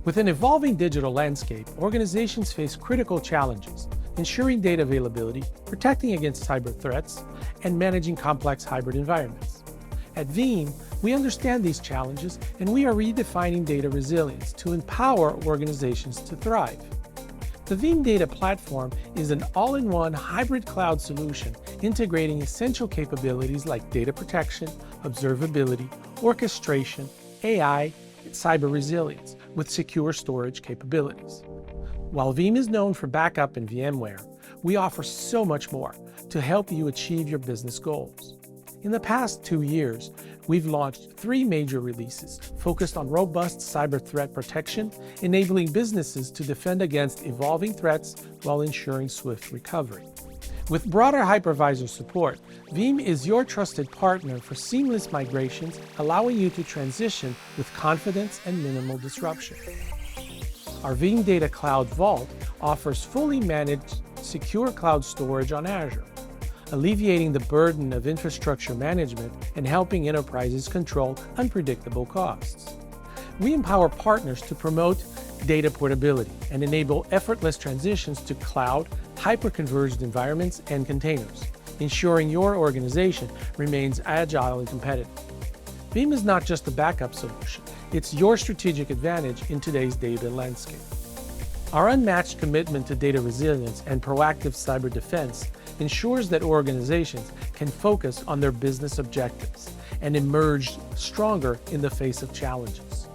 With an evolving digital landscape, organizations face critical challenges, ensuring data availability, protecting against cyber threats, and managing complex hybrid environments. At Veeam, we understand these challenges, and we are redefining data resilience to empower organizations to thrive. The Veeam Data Platform is an all-in-one hybrid cloud solution integrating essential capabilities like data protection, observability, orchestration, AI, and cyber resilience with secure storage capabilities. While Veeam is known for backup and VMware, we offer so much more to help you achieve your business goals. In the past 2 years, we've launched 3 major releases focused on robust cyber threat protection, enabling businesses to defend against evolving threats while ensuring swift recovery. With broader hypervisor support, Veeam is your trusted partner for seamless migrations, allowing you to transition with confidence and minimal disruption. Our Veeam Data Cloud Vault offers fully managed, secure cloud storage on Azure, alleviating the burden of infrastructure management and helping enterprises control unpredictable costs. We empower partners to promote data portability and enable effortless transitions to cloud, hyper-converged environments, and containers, ensuring your organization remains agile and competitive. Veeam is not just a backup solution, it's your strategic advantage in today's data landscape. Our unmatched commitment to data resilience and proactive cyber defense ensures that organizations can focus on their business objectives and emerge stronger in the face of challenges.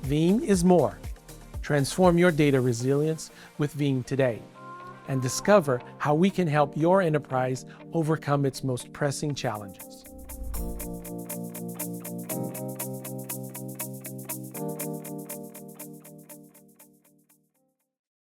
Veeam is more. Transform your data resilience with Veeam today and discover how we can help your enterprise overcome its most pressing challenges.